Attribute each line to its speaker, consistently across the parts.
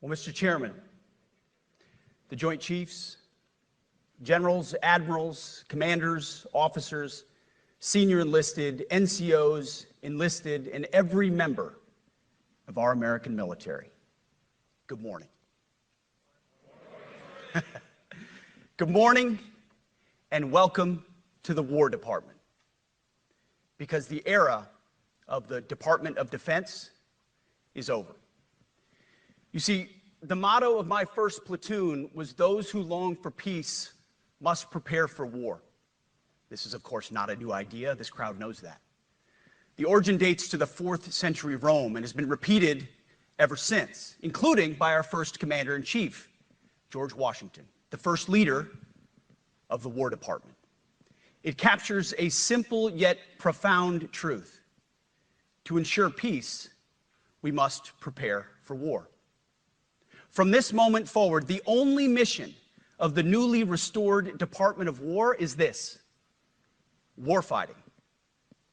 Speaker 1: Well, Mr. Chairman, the Joint Chiefs, generals, admirals, commanders, officers, senior enlisted, NCOs, enlisted, and every member of our American military, good morning. Good morning and welcome to the War Department, because the era of the Department of Defense is over. You see, the motto of my first platoon was, "Those who long for peace must prepare for war." This is, of course, not a new idea. This crowd knows that. The origin dates to the 4th century Rome and has been repeated ever since, including by our first commander-in-chief, George Washington, the first leader of the War Department. It captures a simple yet profound truth. To ensure peace, we must prepare for war. From this moment forward, the only mission of the newly restored Department of War is this: warfighting,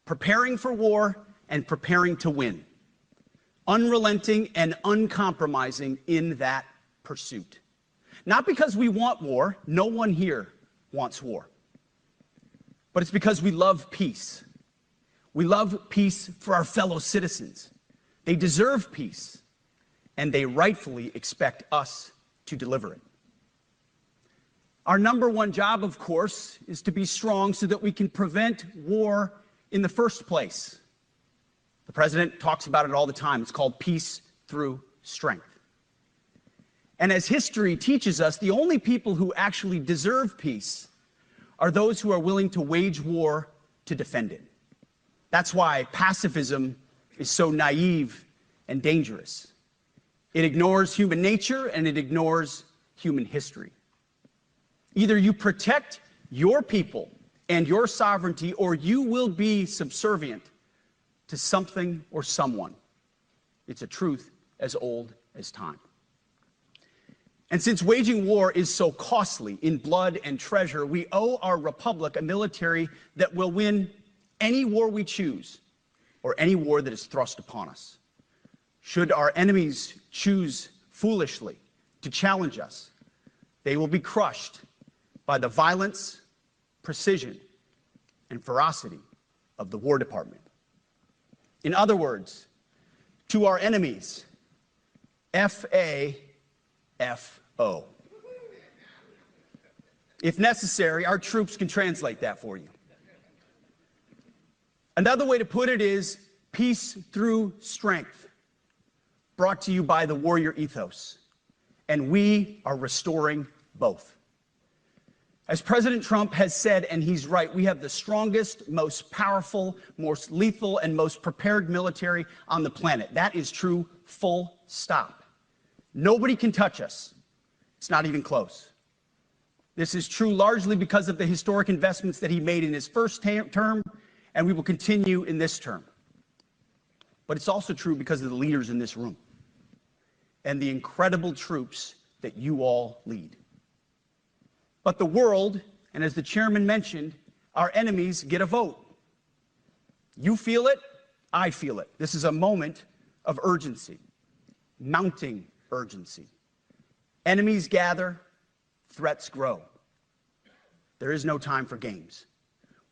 Speaker 1: preparing for war and preparing to win, unrelenting and uncompromising in that pursuit. Not because we want war, no one here wants war, but it's because we love peace. We love peace for our fellow citizens. They deserve peace, and they rightfully expect us to deliver it. Our number one job, of course, is to be strong so that we can prevent war in the first place. The president talks about it all the time. It's called peace through strength. And as history teaches us, the only people who actually deserve peace are those who are willing to wage war to defend it. That's why pacifism is so naive and dangerous. It ignores human nature and it ignores human history. Either you protect your people and your sovereignty, or you will be subservient to something or someone. It's a truth as old as time. And since waging war is so costly in blood and treasure, we owe our republic a military that will win any war we choose, or any war that is thrust upon us. Should our enemies choose foolishly to challenge us, they will be crushed by the violence, precision, and ferocity of the War Department. In other words, to our enemies, F-A-F-O. If necessary, our troops can translate that for you. Another way to put it is peace through strength, brought to you by the warrior ethos. And we are restoring both. As President Trump has said, and he's right, we have the strongest, most powerful, most lethal, and most prepared military on the planet. That is true, full stop. Nobody can touch us. It's not even close. This is true largely because of the historic investments that he made in his first term, and we will continue in this term. But it's also true because of the leaders in this room and the incredible troops that you all lead. But the world, and as the chairman mentioned, our enemies get a vote. You feel it, I feel it. This is a moment of urgency, mounting urgency. Enemies gather, threats grow. There is no time for games.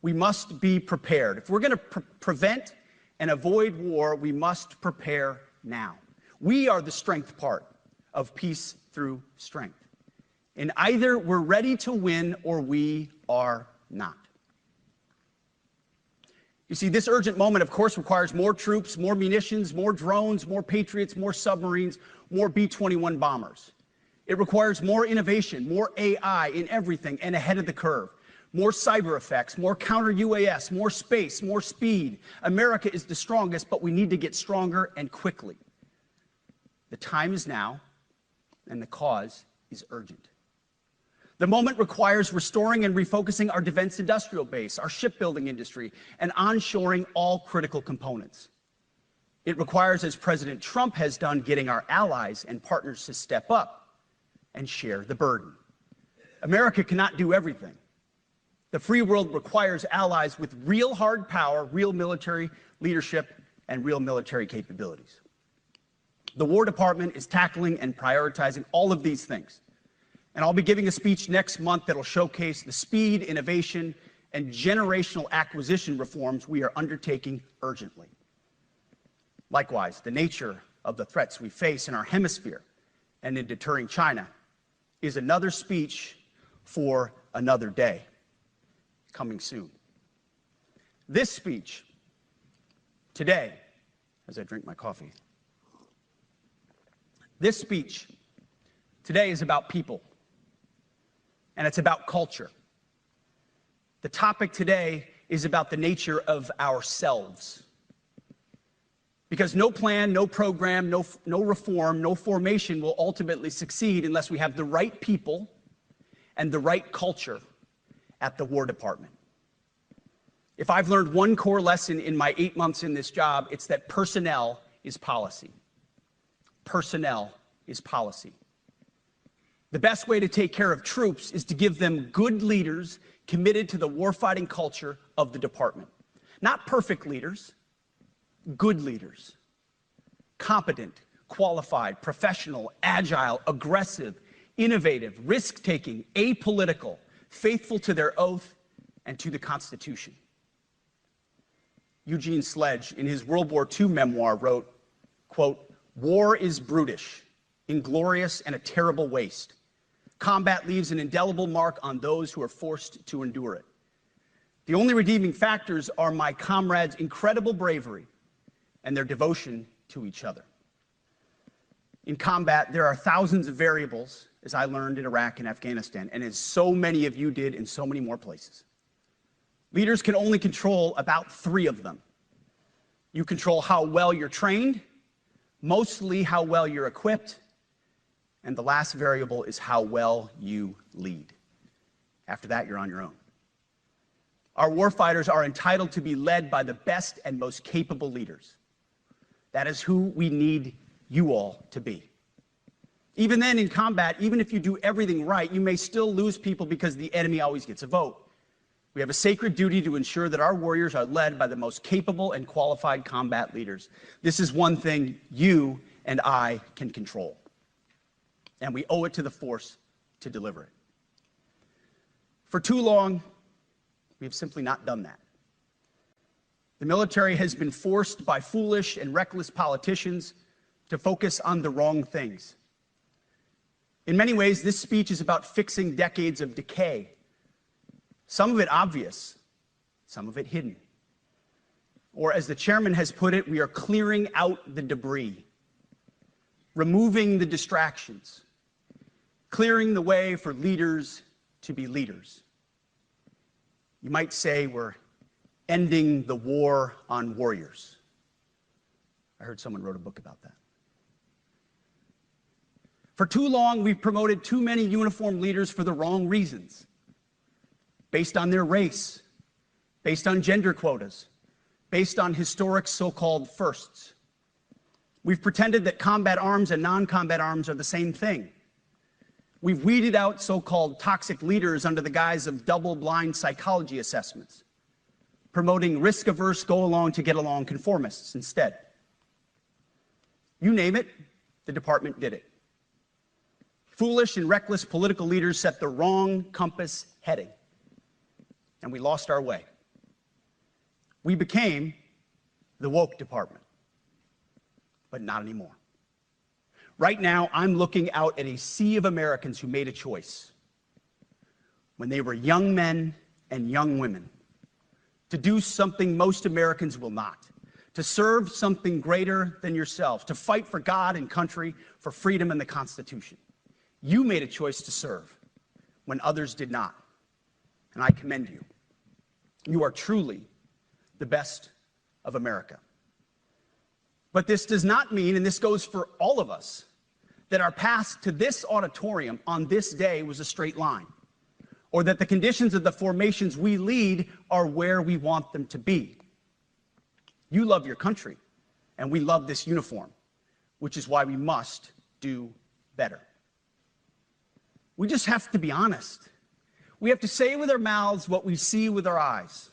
Speaker 1: We must be prepared. If we're going to prevent and avoid war, we must prepare now. We are the strength part of peace through strength. And either we're ready to win or we are not. You see, this urgent moment, of course, requires more troops, more munitions, more drones, more Patriots, more submarines, more B-21 bombers. It requires more innovation, more AI in everything and ahead of the curve, more cyber effects, more counter-UAS, more space, more speed. America is the strongest, but we need to get stronger and quickly. The time is now, and the cause is urgent. The moment requires restoring and refocusing our defense industrial base, our shipbuilding industry, and onshoring all critical components. It requires, as President Trump has done, getting our allies and partners to step up and share the burden. America cannot do everything. The free world requires allies with real hard power, real military leadership, and real military capabilities. The War Department is tackling and prioritizing all of these things. And I'll be giving a speech next month that'll showcase the speed, innovation, and generational acquisition reforms we are undertaking urgently. Likewise, the nature of the threats we face in our hemisphere and in deterring China is another speech for another day, coming soon. This speech today, as I drink my coffee, this speech today is about people, and it's about culture. The topic today is about the nature of ourselves. Because no plan, no program, no reform, no formation will ultimately succeed unless we have the right people and the right culture at the War Department. If I've learned one core lesson in my 8 months in this job, it's that personnel is policy. Personnel is policy. The best way to take care of troops is to give them good leaders committed to the warfighting culture of the department. Not perfect leaders, good leaders. Competent, qualified, professional, agile, aggressive, innovative, risk-taking, apolitical, faithful to their oath and to the Constitution. Eugene Sledge, in his World War II memoir, wrote, quote, "War is brutish, inglorious, and a terrible waste. Combat leaves an indelible mark on those who are forced to endure it. The only redeeming factors are my comrades' incredible bravery and their devotion to each other." In combat, there are thousands of variables, as I learned in Iraq and Afghanistan, and as so many of you did in so many more places. Leaders can only control about 3 of them. You control how well you're trained, mostly how well you're equipped, and the last variable is how well you lead. After that, you're on your own. Our warfighters are entitled to be led by the best and most capable leaders. That is who we need you all to be. Even then, in combat, even if you do everything right, you may still lose people because the enemy always gets a vote. We have a sacred duty to ensure that our warriors are led by the most capable and qualified combat leaders. This is one thing you and I can control, and we owe it to the force to deliver it. For too long, we have simply not done that. The military has been forced by foolish and reckless politicians to focus on the wrong things. In many ways, this speech is about fixing decades of decay. Some of it obvious, some of it hidden. Or as the chairman has put it, we are clearing out the debris, removing the distractions, clearing the way for leaders to be leaders. You might say we're ending the war on warriors. I heard someone wrote a book about that. For too long, we've promoted too many uniformed leaders for the wrong reasons, based on their race, based on gender quotas, based on historic so-called firsts. We've pretended that combat arms and non-combat arms are the same thing. We've weeded out so-called toxic leaders under the guise of double-blind psychology assessments, promoting risk-averse, go-along-to-get-along conformists instead. You name it, the department did it. Foolish and reckless political leaders set the wrong compass heading, and we lost our way. We became the woke department, but not anymore. Right now, I'm looking out at a sea of Americans who made a choice when they were young men and young women to do something most Americans will not, to serve something greater than yourselves, to fight for God and country, for freedom and the Constitution. You made a choice to serve when others did not, and I commend you. You are truly the best of America. But this does not mean, and this goes for all of us, that our path to this auditorium on this day was a straight line, or that the conditions of the formations we lead are where we want them to be. You love your country, and we love this uniform, which is why we must do better. We just have to be honest. We have to say with our mouths what we see with our eyes,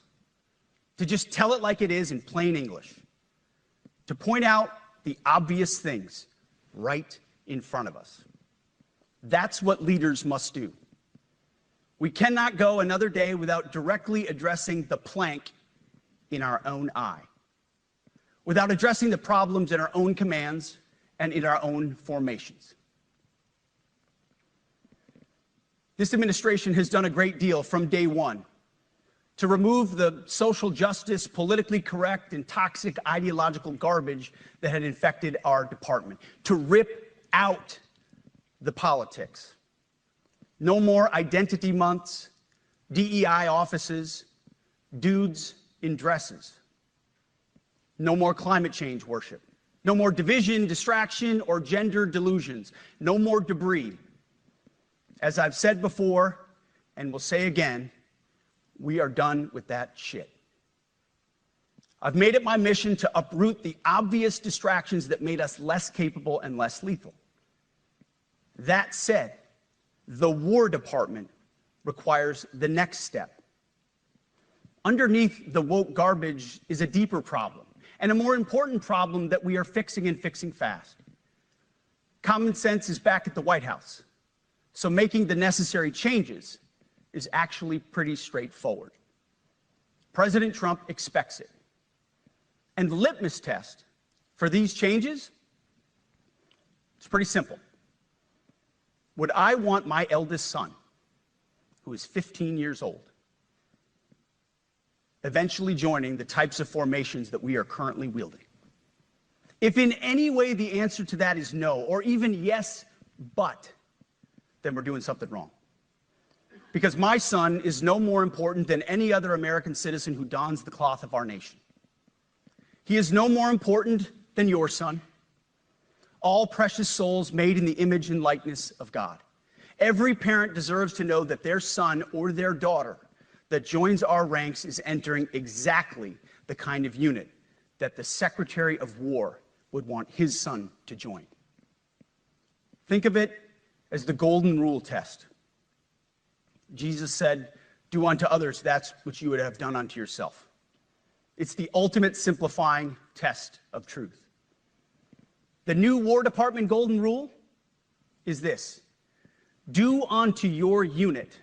Speaker 1: to just tell it like it is in plain English, to point out the obvious things right in front of us. That's what leaders must do. We cannot go another day without directly addressing the plank in our own eye, without addressing the problems in our own commands and in our own formations. This administration has done a great deal from day one to remove the social justice, politically correct, and toxic ideological garbage that had infected our department, to rip out the politics. No more identity months, DEI offices, dudes in dresses. No more climate change worship. No more division, distraction, or gender delusions. No more debris. As I've said before, and will say again, we are done with that shit. I've made it my mission to uproot the obvious distractions that made us less capable and less lethal. That said, the War Department requires the next step. Underneath the woke garbage is a deeper problem, and a more important problem that we are fixing and fixing fast. Common sense is back at the White House, so making the necessary changes is actually pretty straightforward. President Trump expects it. And the litmus test for these changes, it's pretty simple. Would I want my eldest son, who is 15 years old, eventually joining the types of formations that we are currently wielding? If in any way the answer to that is no, or even yes, but, then we're doing something wrong. Because my son is no more important than any other American citizen who dons the cloth of our nation. He is no more important than your son. All precious souls made in the image and likeness of God. Every parent deserves to know that their son or their daughter that joins our ranks is entering exactly the kind of unit that the Secretary of War would want his son to join. Think of it as the golden rule test. Jesus said, "Do unto others that which you would have done unto yourself." It's the ultimate simplifying test of truth. The new War Department golden rule is this: do unto your unit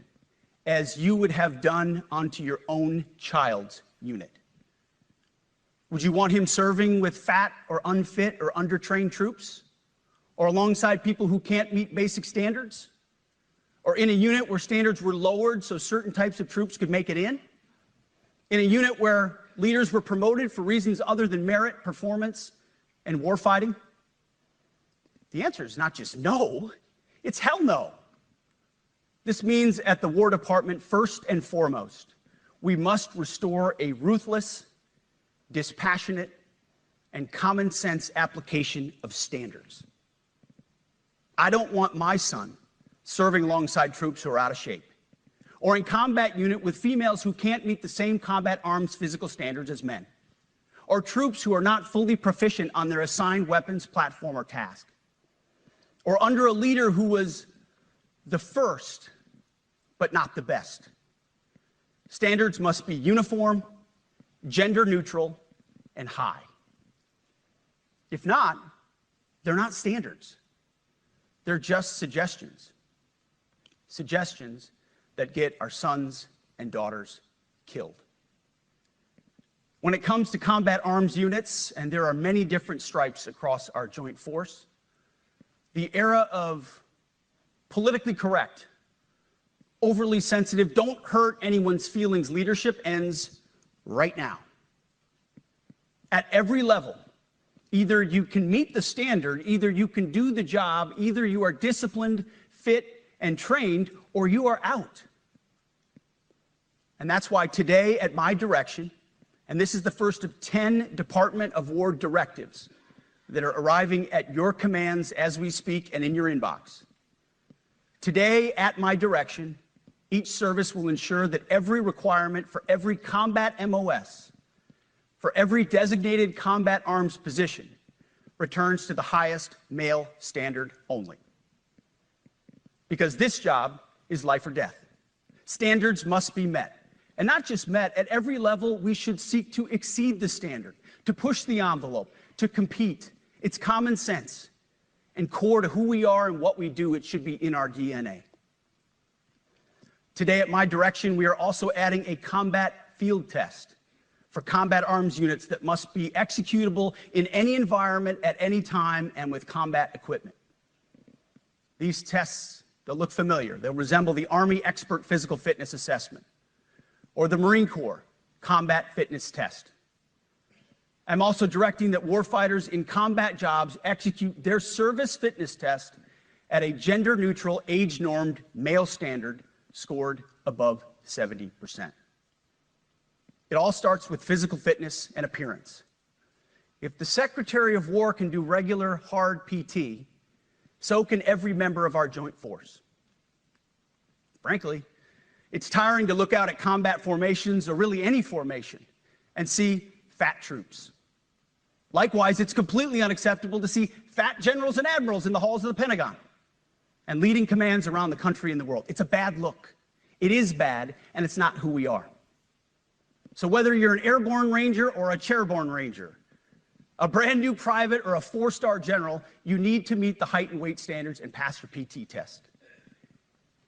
Speaker 1: as you would have done unto your own child's unit. Would you want him serving with fat or unfit or undertrained troops? Or alongside people who can't meet basic standards? Or in a unit where standards were lowered so certain types of troops could make it in? In a unit where leaders were promoted for reasons other than merit, performance, and warfighting? The answer is not just no, it's hell no. This means at the War Department, first and foremost, we must restore a ruthless, dispassionate, and common sense application of standards. I don't want my son serving alongside troops who are out of shape, or in combat unit with females who can't meet the same combat arms physical standards as men, or troops who are not fully proficient on their assigned weapons, platform, or task, or under a leader who was the first, but not the best. Standards must be uniform, gender neutral, and high. If not, they're not standards. They're just suggestions. Suggestions that get our sons and daughters killed. When it comes to combat arms units, and there are many different stripes across our joint force, the era of politically correct, overly sensitive, don't hurt anyone's feelings leadership ends right now. At every level, either you can meet the standard, either you can do the job, either you are disciplined, fit, and trained, or you are out. And that's why today, at my direction, and this is the first of 10 Department of War directives that are arriving at your commands as we speak and in your inbox. Today, at my direction, each service will ensure that every requirement for every combat MOS, for every designated combat arms position, returns to the highest male standard only. Because this job is life or death. Standards must be met. And not just met, at every level we should seek to exceed the standard, to push the envelope, to compete. It's common sense. and core to who we are and what we do. It should be in our DNA. Today, at my direction, we are also adding a combat field test for combat arms units that must be executable in any environment at any time and with combat equipment. These tests, they'll look familiar. They'll resemble the Army Expert Physical Fitness Assessment or the Marine Corps Combat Fitness Test. I'm also directing that warfighters in combat jobs execute their service fitness test at a gender-neutral, age-normed male standard scored above 70%. It all starts with physical fitness and appearance. If the Secretary of War can do regular, hard PT, so can every member of our joint force. Frankly, it's tiring to look out at combat formations, or really any formation, and see fat troops. Likewise, it's completely unacceptable to see fat generals and admirals in the halls of the Pentagon and leading commands around the country and the world. It's a bad look. It is bad, and it's not who we are. So whether you're an airborne ranger or a chairborne ranger, a brand new private or a 4-star general, you need to meet the height and weight standards and pass your PT test.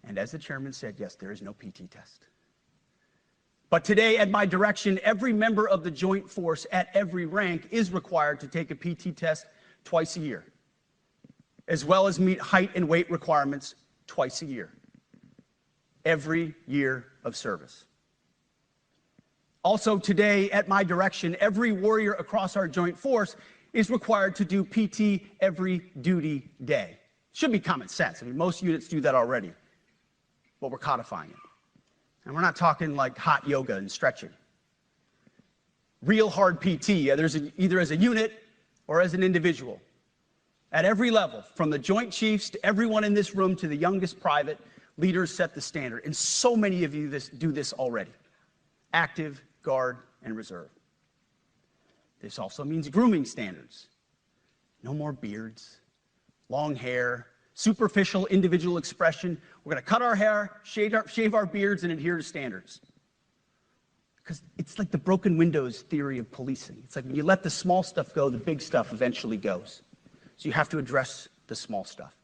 Speaker 1: And as the chairman said, yes, there is no PT test. But today, at my direction, every member of the joint force at every rank is required to take a PT test twice a year, as well as meet height and weight requirements twice a year, every year of service. Also today, at my direction, every warrior across our joint force is required to do PT every duty day. Should be common sense. I mean, most units do that already, but we're codifying it. And we're not talking like hot yoga and stretching. Real hard PT, either as a unit or as an individual. At every level, from the Joint Chiefs to everyone in this room to the youngest private, leaders set the standard. And so many of you do this already. Active, Guard, and Reserve. This also means grooming standards. No more beards, long hair, superficial individual expression. We're going to cut our hair, shave our beards, and adhere to standards. Because it's like the broken windows theory of policing. It's like when you let the small stuff go, the big stuff eventually goes. So you have to address the small stuff.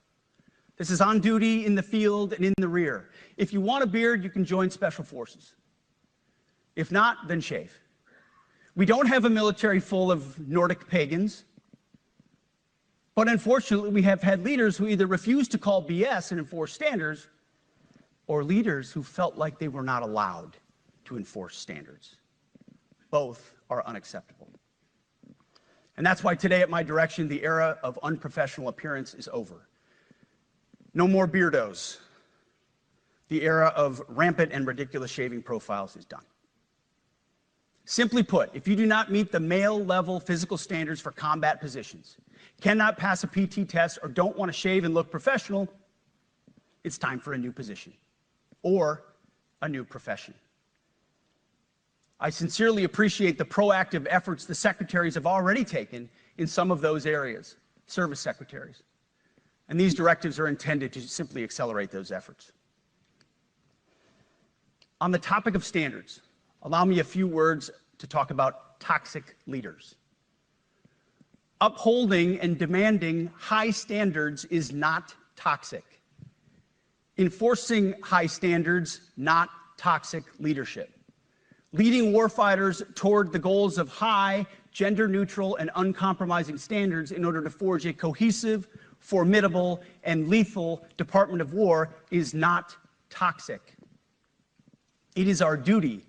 Speaker 1: This is on duty, in the field, and in the rear. If you want a beard, you can join Special Forces. If not, then shave. We don't have a military full of Nordic pagans, but unfortunately we have had leaders who either refuse to call BS and enforce standards, or leaders who felt like they were not allowed to enforce standards. Both are unacceptable. And that's why today, at my direction, the era of unprofessional appearance is over. No more beardos. The era of rampant and ridiculous shaving profiles is done. Simply put, if you do not meet the male-level physical standards for combat positions, cannot pass a PT test, or don't want to shave and look professional, it's time for a new position or a new profession. I sincerely appreciate the proactive efforts the secretaries have already taken in some of those areas, service secretaries. And these directives are intended to simply accelerate those efforts. On the topic of standards, allow me a few words to talk about toxic leaders. Upholding and demanding high standards is not toxic. Enforcing high standards, not toxic leadership. Leading warfighters toward the goals of high, gender-neutral, and uncompromising standards in order to forge a cohesive, formidable, and lethal Department of War is not toxic. It is our duty,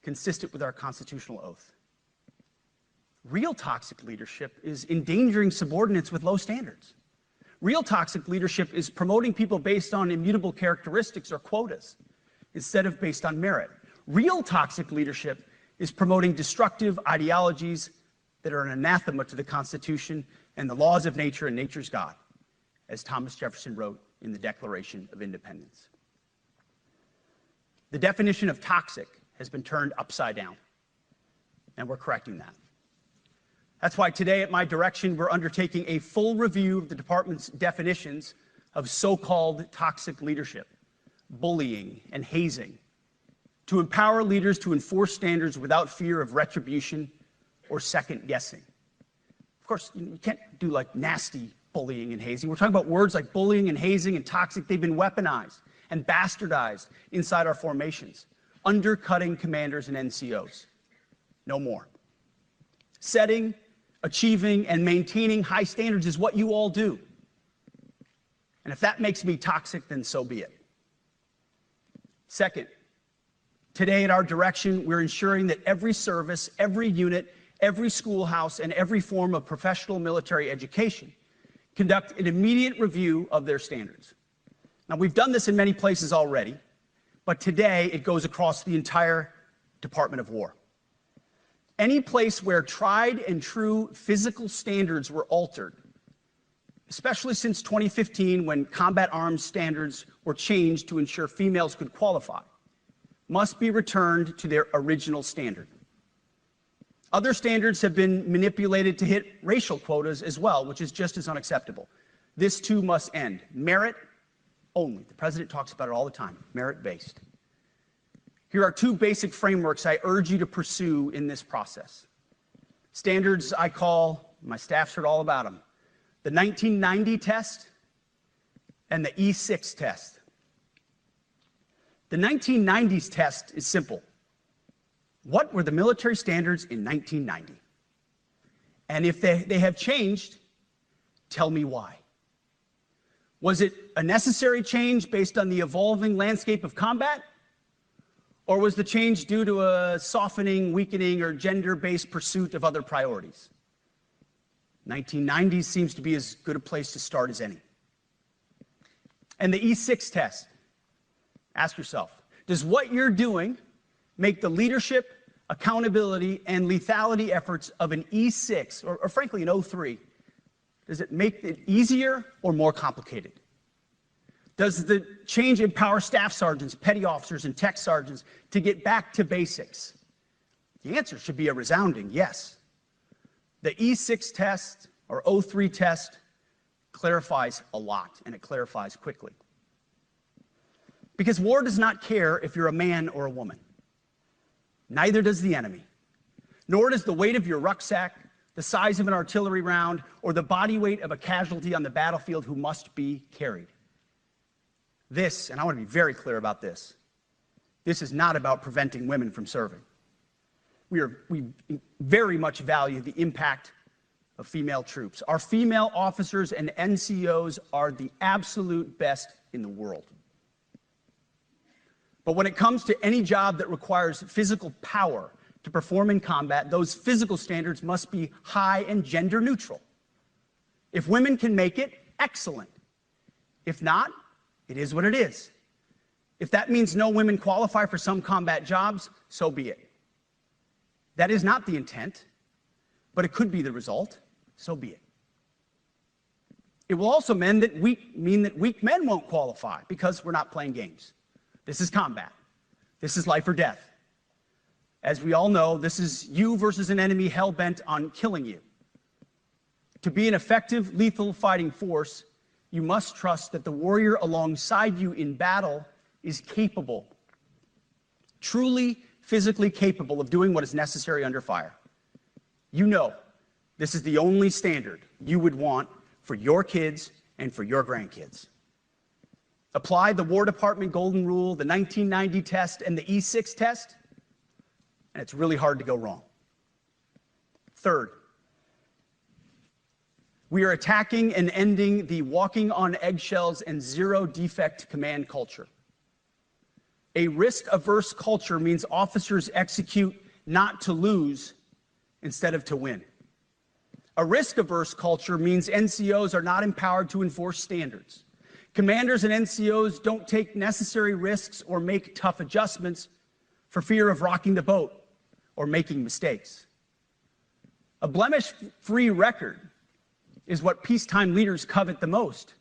Speaker 1: consistent with our constitutional oath. Real toxic leadership is endangering subordinates with low standards. Real toxic leadership is promoting people based on immutable characteristics or quotas, instead of based on merit. Real toxic leadership is promoting destructive ideologies that are an anathema to the Constitution and the laws of nature and nature's God, as Thomas Jefferson wrote in the Declaration of Independence. The definition of toxic has been turned upside down, and we're correcting that. That's why today, at my direction, we're undertaking a full review of the department's definitions of so-called toxic leadership, bullying, and hazing, to empower leaders to enforce standards without fear of retribution or second guessing. Of course, you can't do like nasty bullying and hazing. We're talking about words like bullying and hazing and toxic. They've been weaponized and bastardized inside our formations, undercutting commanders and NCOs. No more. Setting, achieving, and maintaining high standards is what you all do. And if that makes me toxic, then so be it. Second, today at our direction, we're ensuring that every service, every unit, every schoolhouse, and every form of professional military education conduct an immediate review of their standards. Now, we've done this in many places already, but today it goes across the entire Department of War. Any place where tried and true physical standards were altered, especially since 2015 when combat arms standards were changed to ensure females could qualify, must be returned to their original standard. Other standards have been manipulated to hit racial quotas as well, which is just as unacceptable. This too must end. Merit only. The president talks about it all the time, merit-based. Here are two basic frameworks I urge you to pursue in this process. Standards I call, my staff's heard all about them, the 1990 test and the E6 test. The 1990s test is simple. What were the military standards in 1990? And if they have changed, tell me why. Was it a necessary change based on the evolving landscape of combat? Or was the change due to a softening, weakening, or gender-based pursuit of other priorities? 1990s seems to be as good a place to start as any. And the E6 test. Ask yourself, does what you're doing make the leadership, accountability, and lethality efforts of an E6, or frankly an O3, does it make it easier or more complicated? Does the change empower staff sergeants, petty officers, and tech sergeants to get back to basics? The answer should be a resounding yes. The E6 test, or O3 test, clarifies a lot, and it clarifies quickly. Because war does not care if you're a man or a woman. Neither does the enemy. Nor does the weight of your rucksack, the size of an artillery round, or the body weight of a casualty on the battlefield who must be carried. This, and I want to be very clear about this, this is not about preventing women from serving. We very much value the impact of female troops. Our female officers and NCOs are the absolute best in the world. But when it comes to any job that requires physical power to perform in combat, those physical standards must be high and gender neutral. If women can make it, excellent. If not, it is what it is. If that means no women qualify for some combat jobs, so be it. That is not the intent, but it could be the result, so be it. It will also mean that weak men won't qualify because we're not playing games. This is combat. This is life or death. As we all know, this is you versus an enemy hell-bent on killing you. To be an effective, lethal fighting force, you must trust that the warrior alongside you in battle is capable, truly physically capable of doing what is necessary under fire. You know this is the only standard you would want for your kids and for your grandkids. Apply the War Department Golden Rule, the 1990 test, and the E6 test, and it's really hard to go wrong. Third, we are attacking and ending the walking on eggshells and zero-defect command culture. A risk-averse culture means officers execute not to lose instead of to win. A risk-averse culture means NCOs are not empowered to enforce standards. Commanders and NCOs don't take necessary risks or make tough adjustments for fear of rocking the boat or making mistakes. A blemish-free record is what peacetime leaders covet the most,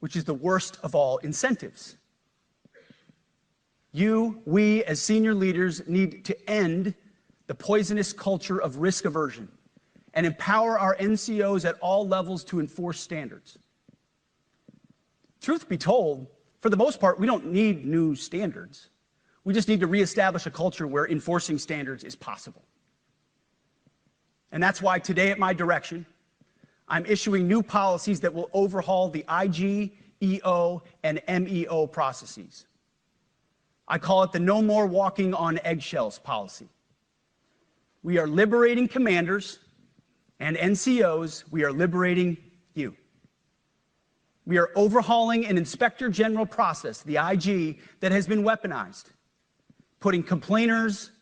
Speaker 1: which is the worst of all incentives. We, as senior leaders, need to end the poisonous culture of risk aversion and empower our NCOs at all levels to enforce standards. Truth be told, for the most part, we don't need new standards. We just need to reestablish a culture where enforcing standards is possible. And that's why today at my direction, I'm issuing new policies that will overhaul the IG, EO, and MEO processes. I call it the no more walking on eggshells policy. We are liberating commanders and NCOs. We are liberating you. We are overhauling an inspector general process, the IG, that has been weaponized, putting complainers,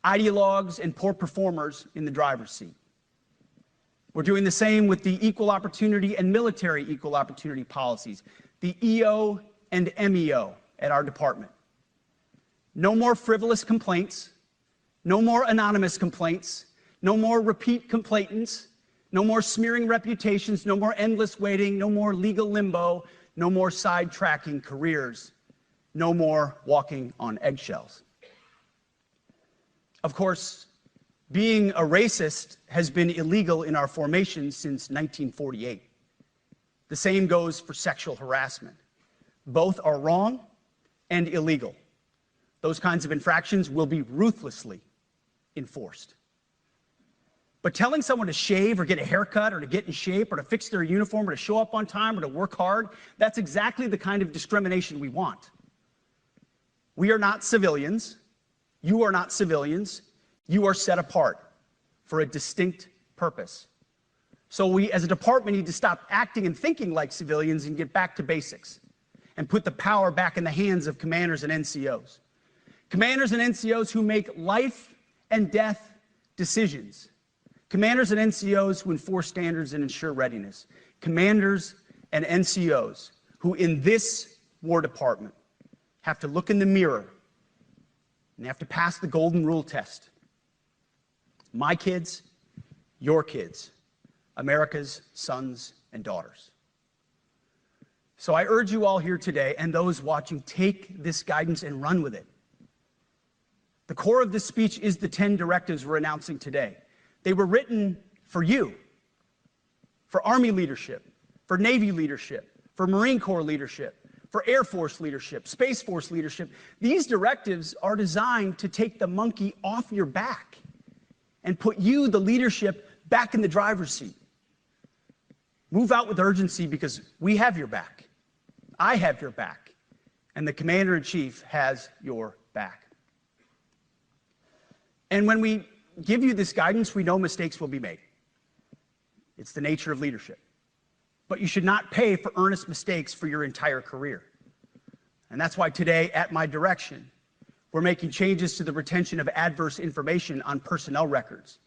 Speaker 1: ideologues, and poor performers in the driver's seat. We're doing the same with the equal opportunity and military equal opportunity policies, the EO and MEO at our department. No more frivolous complaints, no more anonymous complaints, no more repeat complainants, no more smearing reputations, no more endless waiting, no more legal limbo, no more sidetracking careers, no more walking on eggshells. Of course, being a racist has been illegal in our formation since 1948. The same goes for sexual harassment. Both are wrong and illegal. Those kinds of infractions will be ruthlessly enforced. But telling someone to shave or get a haircut or to get in shape or to fix their uniform or to show up on time or to work hard, that's exactly the kind of discrimination we want. We are not civilians. You are not civilians. You are set apart for a distinct purpose. So we, as a department, need to stop acting and thinking like civilians and get back to basics and put the power back in the hands of commanders and NCOs. Commanders and NCOs who make life and death decisions. Commanders and NCOs who enforce standards and ensure readiness. Commanders and NCOs who in this War Department have to look in the mirror and have to pass the golden rule test. My kids, your kids, America's sons and daughters. So I urge you all here today and those watching, take this guidance and run with it. The core of this speech is the 10 directives we're announcing today. They were written for you, for Army leadership, for Navy leadership, for Marine Corps leadership, for Air Force leadership, Space Force leadership. These directives are designed to take the monkey off your back and put you, the leadership, back in the driver's seat. Move out with urgency because we have your back. I have your back. And the Commander-in-Chief has your back. And when we give you this guidance, we know mistakes will be made. It's the nature of leadership. But you should not pay for earnest mistakes for your entire career. And that's why today, at my direction, we're making changes to the retention of adverse information on personnel records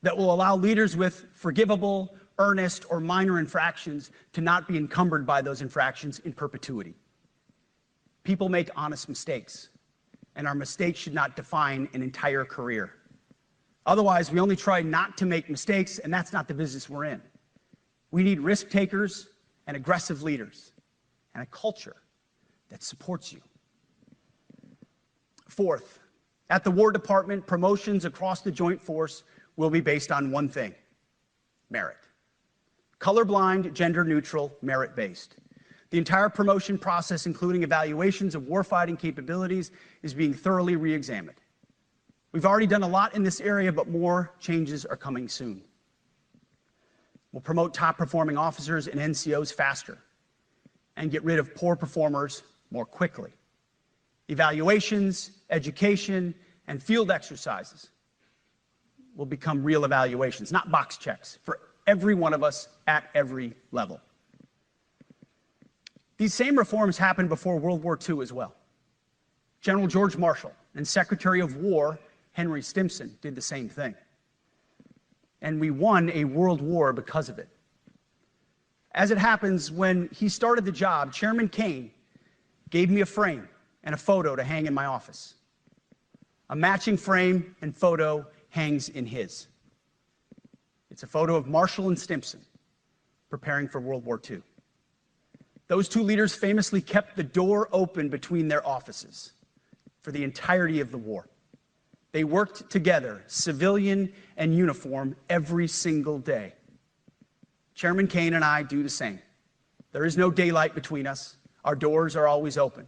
Speaker 1: that will allow leaders with forgivable, earnest, or minor infractions to not be encumbered by those infractions in perpetuity. People make honest mistakes, and our mistakes should not define an entire career. Otherwise, we only try not to make mistakes, and that's not the business we're in. We need risk takers and aggressive leaders and a culture that supports you. Fourth, at the War Department, promotions across the Joint Force will be based on one thing: merit. Colorblind, gender-neutral, merit-based. The entire promotion process, including evaluations of warfighting capabilities, is being thoroughly re-examined. We've already done a lot in this area, but more changes are coming soon. We'll promote top-performing officers and NCOs faster and get rid of poor performers more quickly. Evaluations, education, and field exercises will become real evaluations, not box checks, for every one of us at every level. These same reforms happened before World War II as well. General George Marshall and Secretary of War Henry Stimson did the same thing. And we won a world war because of it. As it happens, when he started the job, Chairman Kane gave me a frame and a photo to hang in my office. A matching frame and photo hangs in his. It's a photo of Marshall and Stimson preparing for World War II. Those two leaders famously kept the door open between their offices for the entirety of the war. They worked together, civilian and uniform, every single day. Chairman Kane and I do the same. There is no daylight between us. Our doors are always open.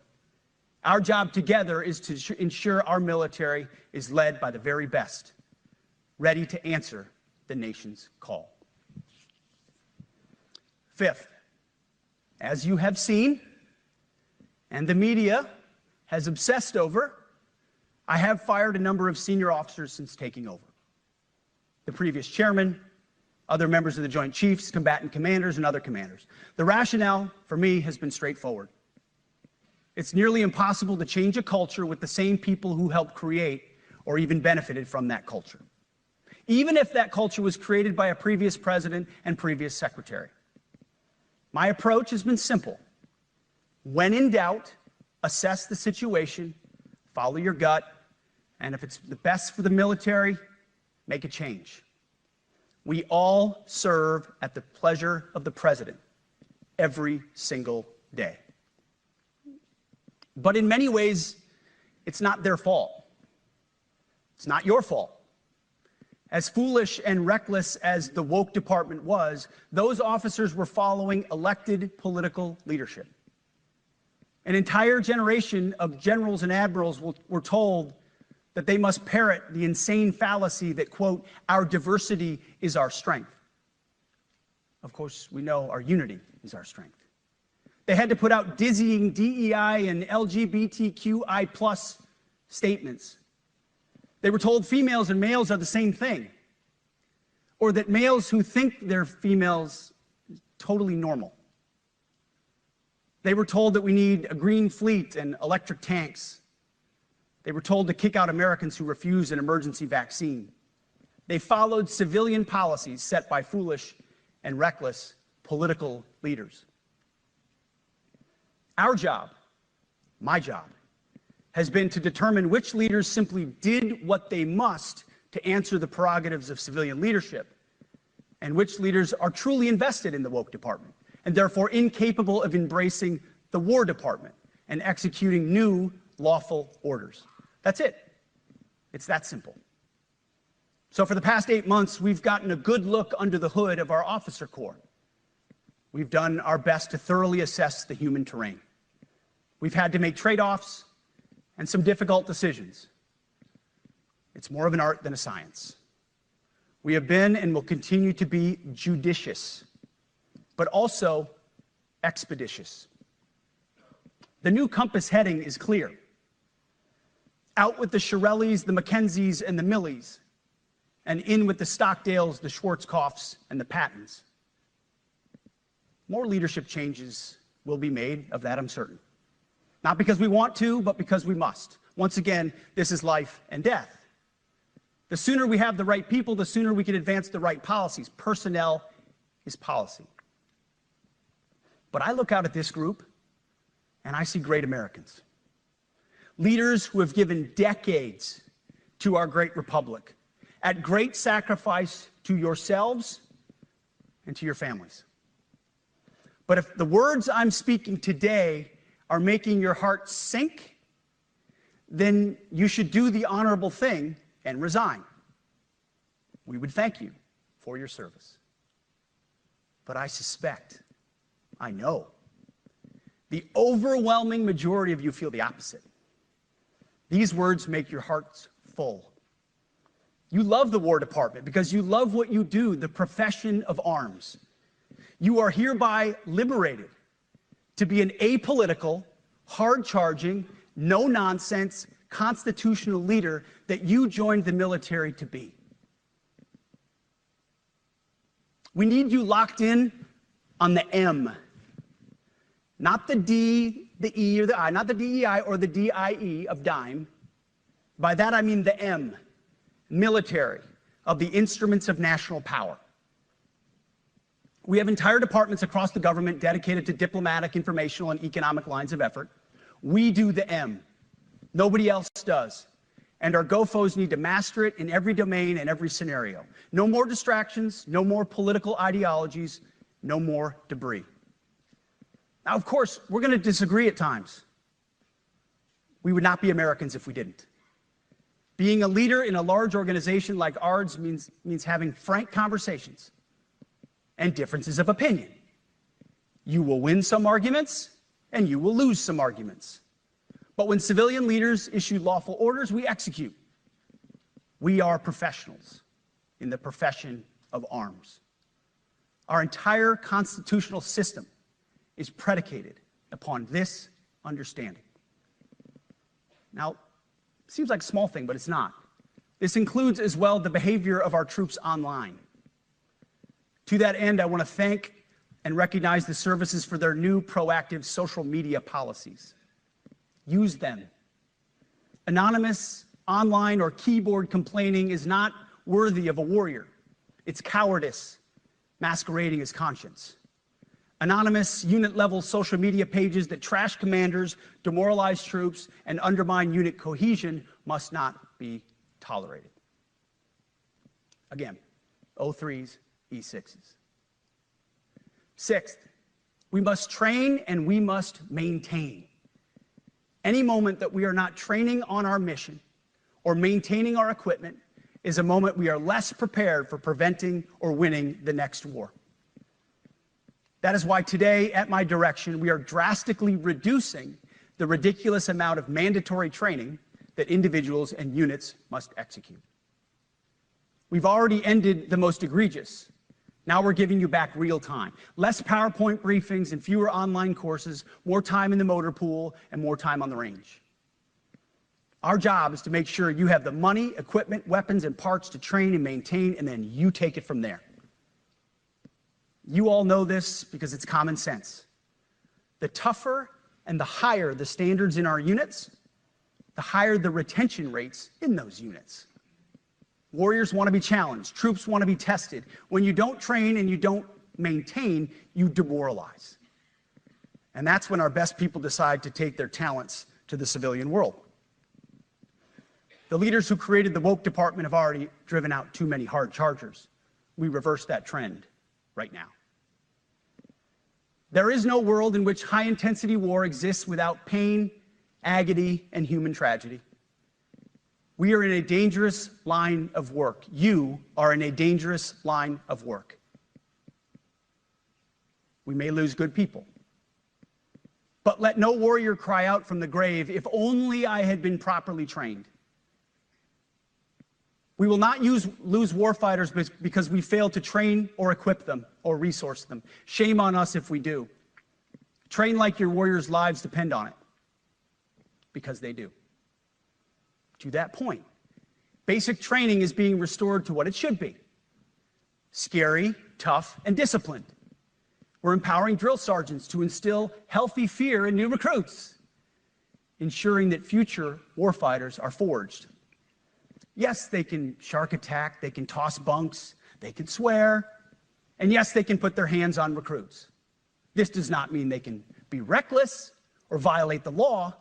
Speaker 1: Our job together is to ensure our military is led by the very best, ready to answer the nation's call. Fifth, as you have seen, and the media has obsessed over, I have fired a number of senior officers since taking over. The previous chairman, other members of the Joint Chiefs, combatant commanders, and other commanders. The rationale for me has been straightforward. It's nearly impossible to change a culture with the same people who helped create or even benefited from that culture, even if that culture was created by a previous president and previous secretary. My approach has been simple. When in doubt, assess the situation, follow your gut, and if it's the best for the military, make a change. We all serve at the pleasure of the president every single day. But in many ways, it's not their fault. It's not your fault. As foolish and reckless as the woke department was, those officers were following elected political leadership. An entire generation of generals and admirals were told that they must parrot the insane fallacy that, quote, our diversity is our strength. Of course, we know our unity is our strength. They had to put out dizzying DEI and LGBTQI+ statements. They were told females and males are the same thing, or that males who think they're females are totally normal. They were told that we need a green fleet and electric tanks. They were told to kick out Americans who refuse an emergency vaccine. They followed civilian policies set by foolish and reckless political leaders. Our job, my job, has been to determine which leaders simply did what they must to answer the prerogatives of civilian leadership, and which leaders are truly invested in the woke department, and therefore incapable of embracing the War Department and executing new lawful orders. That's it. It's that simple. So for the past 8 months, we've gotten a good look under the hood of our officer corps. We've done our best to thoroughly assess the human terrain. We've had to make trade-offs and some difficult decisions. It's more of an art than a science. We have been and will continue to be judicious, but also expeditious. The new compass heading is clear. Out with the Shirellis, the Mackenzies, and the Millies, and in with the Stockdales, the Schwarzkopfs, and the Pattons. More leadership changes will be made, of that I'm certain. Not because we want to, but because we must. Once again, this is life and death. The sooner we have the right people, the sooner we can advance the right policies. Personnel is policy. But I look out at this group, and I see great Americans. Leaders who have given decades to our great republic, at great sacrifice to yourselves and to your families. But if the words I'm speaking today are making your heart sink, then you should do the honorable thing and resign. We would thank you for your service. But I suspect, I know, the overwhelming majority of you feel the opposite. These words make your hearts full. You love the War Department because you love what you do, the profession of arms. You are hereby liberated to be an apolitical, hard-charging, no-nonsense, constitutional leader that you joined the military to be. We need you locked in on the M, not the D, the E, or the I, not the DEI or the DIE of dime. By that I mean the M, military, of the instruments of national power. We have entire departments across the government dedicated to diplomatic, informational, and economic lines of effort. We do the M. Nobody else does. And our GoFos need to master it in every domain and every scenario. No more distractions, no more political ideologies, no more debris. Now, of course, we're going to disagree at times. We would not be Americans if we didn't. Being a leader in a large organization like ours means having frank conversations and differences of opinion. You will win some arguments, and you will lose some arguments. But when civilian leaders issue lawful orders, we execute. We are professionals in the profession of arms. Our entire constitutional system is predicated upon this understanding. Now, it seems like a small thing, but it's not. This includes as well the behavior of our troops online. To that end, I want to thank and recognize the services for their new proactive social media policies. Use them. Anonymous, online, or keyboard complaining is not worthy of a warrior. It's cowardice masquerading as conscience. Anonymous, unit-level social media pages that trash commanders, demoralize troops, and undermine unit cohesion must not be tolerated. Again, O3s, E6s. Sixth, we must train and we must maintain. Any moment that we are not training on our mission or maintaining our equipment is a moment we are less prepared for preventing or winning the next war. That is why today, at my direction, we are drastically reducing the ridiculous amount of mandatory training that individuals and units must execute. We've already ended the most egregious. Now we're giving you back real time. Less PowerPoint briefings and fewer online courses, more time in the motor pool, and more time on the range. Our job is to make sure you have the money, equipment, weapons, and parts to train and maintain, and then you take it from there. You all know this because it's common sense. The tougher and the higher the standards in our units, the higher the retention rates in those units. Warriors want to be challenged. Troops want to be tested. When you don't train and you don't maintain, you demoralize. And that's when our best people decide to take their talents to the civilian world. The leaders who created the woke department have already driven out too many hard chargers. We reverse that trend right now. There is no world in which high-intensity war exists without pain, agony, and human tragedy. We are in a dangerous line of work. You are in a dangerous line of work. We may lose good people. But let no warrior cry out from the grave, "If only I had been properly trained." We will not lose warfighters because we fail to train or equip them or resource them. Shame on us if we do. Train like your warriors' lives depend on it, because they do. To that point, basic training is being restored to what it should be: scary, tough, and disciplined. We're empowering drill sergeants to instill healthy fear in new recruits, ensuring that future warfighters are forged. Yes, they can shark attack, they can toss bunks, they can swear, and yes, they can put their hands on recruits. This does not mean they can be reckless or violate the law,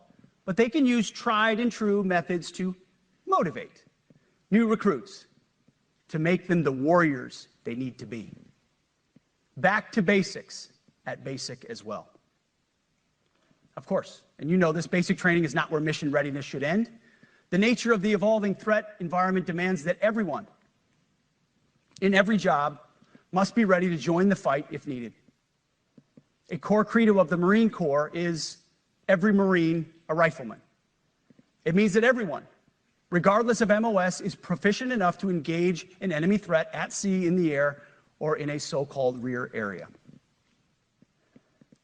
Speaker 1: but they can use tried and true methods to motivate new recruits, to make them the warriors they need to be. Back to basics at basic as well. Of course, and you know this, basic training is not where mission readiness should end. The nature of the evolving threat environment demands that everyone, in every job, must be ready to join the fight if needed. A core credo of the Marine Corps is every Marine a rifleman. It means that everyone, regardless of MOS, is proficient enough to engage an enemy threat at sea, in the air, or in a so-called rear area.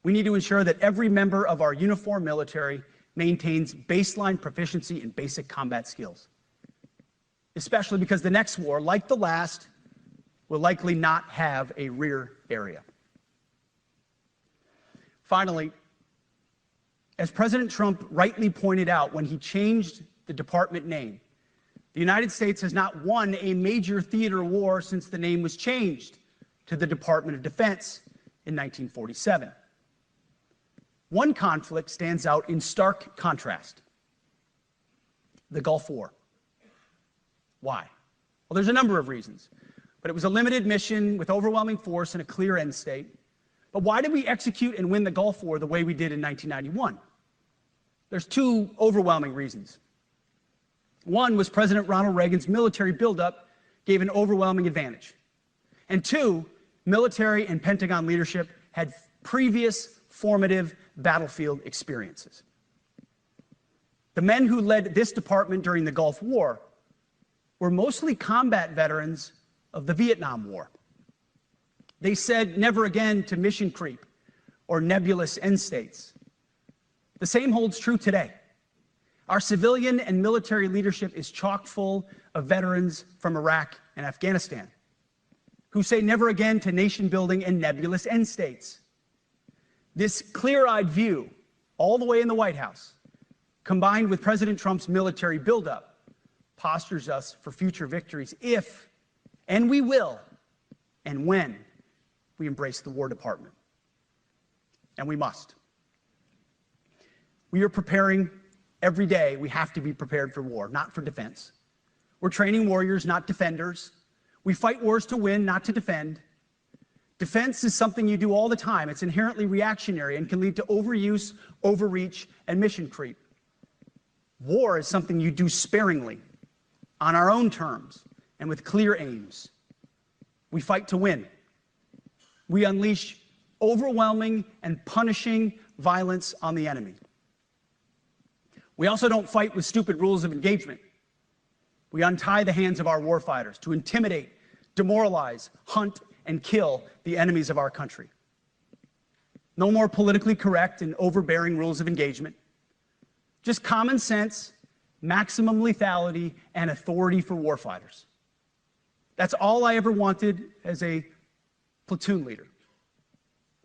Speaker 1: We need to ensure that every member of our uniformed military maintains baseline proficiency in basic combat skills, especially because the next war, like the last, will likely not have a rear area. Finally, as President Trump rightly pointed out when he changed the department name, the United States has not won a major theater war since the name was changed to the Department of Defense in 1947. One conflict stands out in stark contrast: the Gulf War. Why? Well, there's a number of reasons, but it was a limited mission with overwhelming force and a clear end state. But why did we execute and win the Gulf War the way we did in 1991? There's two overwhelming reasons. One was President Ronald Reagan's military buildup gave an overwhelming advantage. And two, military and Pentagon leadership had previous formative battlefield experiences. The men who led this department during the Gulf War were mostly combat veterans of the Vietnam War. They said never again to mission creep or nebulous end states. The same holds true today. Our civilian and military leadership is chock full of veterans from Iraq and Afghanistan who say never again to nation building and nebulous end states. This clear-eyed view, all the way in the White House, combined with President Trump's military buildup, postures us for future victories if, and we will, and when we embrace the War Department. And we must. We are preparing every day. We have to be prepared for war, not for defense. We're training warriors, not defenders. We fight wars to win, not to defend. Defense is something you do all the time. It's inherently reactionary and can lead to overuse, overreach, and mission creep. War is something you do sparingly, on our own terms, and with clear aims. We fight to win. We unleash overwhelming and punishing violence on the enemy. We also don't fight with stupid rules of engagement. We untie the hands of our warfighters to intimidate, demoralize, hunt, and kill the enemies of our country. No more politically correct and overbearing rules of engagement. Just common sense, maximum lethality, and authority for warfighters. That's all I ever wanted as a platoon leader.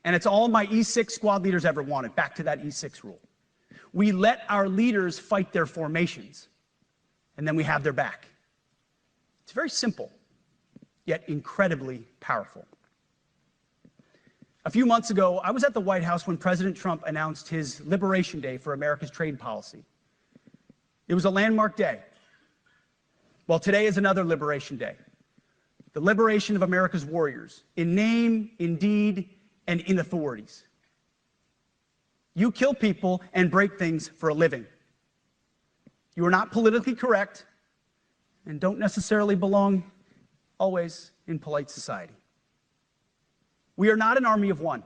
Speaker 1: And it's all my E6 squad leaders ever wanted, back to that E6 rule. We let our leaders fight their formations, and then we have their back. It's very simple, yet incredibly powerful. A few months ago, I was at the White House when President Trump announced his Liberation Day for America's trade policy. It was a landmark day. Well, today is another Liberation Day. The liberation of America's warriors, in name, in deed, and in authorities. You kill people and break things for a living. You are not politically correct and don't necessarily belong always in polite society. We are not an army of one.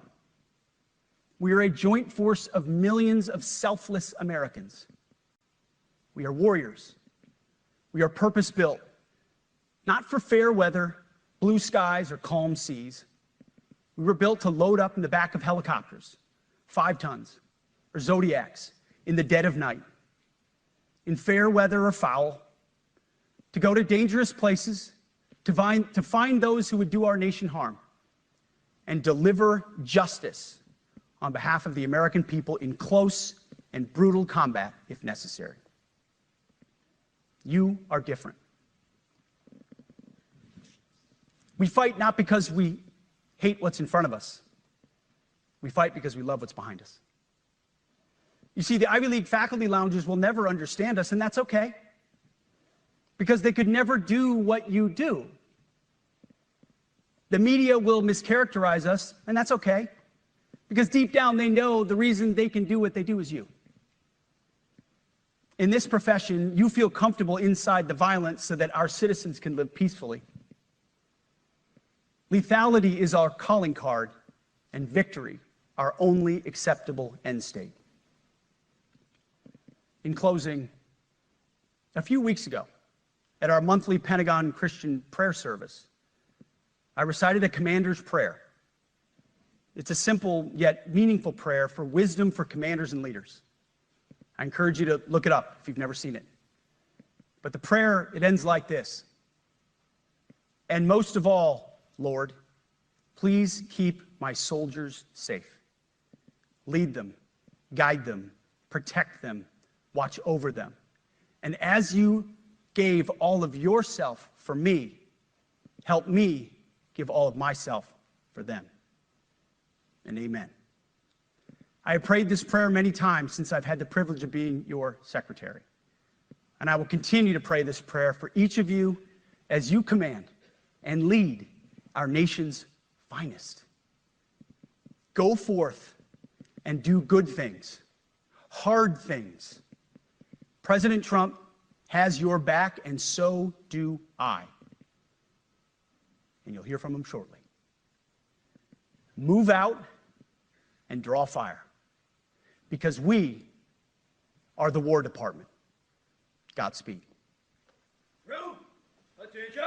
Speaker 1: We are a joint force of millions of selfless Americans. We are warriors. We are purpose-built, not for fair weather, blue skies, or calm seas. We were built to load up in the back of helicopters, 5 tons, or Zodiacs, in the dead of night, in fair weather or foul, to go to dangerous places, to find those who would do our nation harm, and deliver justice on behalf of the American people in close and brutal combat, if necessary. You are different. We fight not because we hate what's in front of us. We fight because we love what's behind us. You see, the Ivy League faculty lounges will never understand us, and that's okay, because they could never do what you do. The media will mischaracterize us, and that's okay, because deep down they know the reason they can do what they do is you. In this profession, you feel comfortable inside the violence so that our citizens can live peacefully. Lethality is our calling card, and victory our only acceptable end state. In closing, a few weeks ago, at our monthly Pentagon Christian prayer service, I recited a commander's prayer. It's a simple yet meaningful prayer for wisdom for commanders and leaders. I encourage you to look it up if you've never seen it. But the prayer, it ends like this. And most of all, Lord, please keep my soldiers safe. Lead them, guide them, protect them, watch over them. And as you gave all of yourself for me, help me give all of myself for them. And amen. I have prayed this prayer many times since I've had the privilege of being your secretary. And I will continue to pray this prayer for each of you as you command and lead our nation's finest. Go forth and do good things, hard things. President Trump has your back, and so do I. And you'll hear from him shortly. Move out and draw fire, because we are the War Department. Godspeed.
Speaker 2: Room, attention.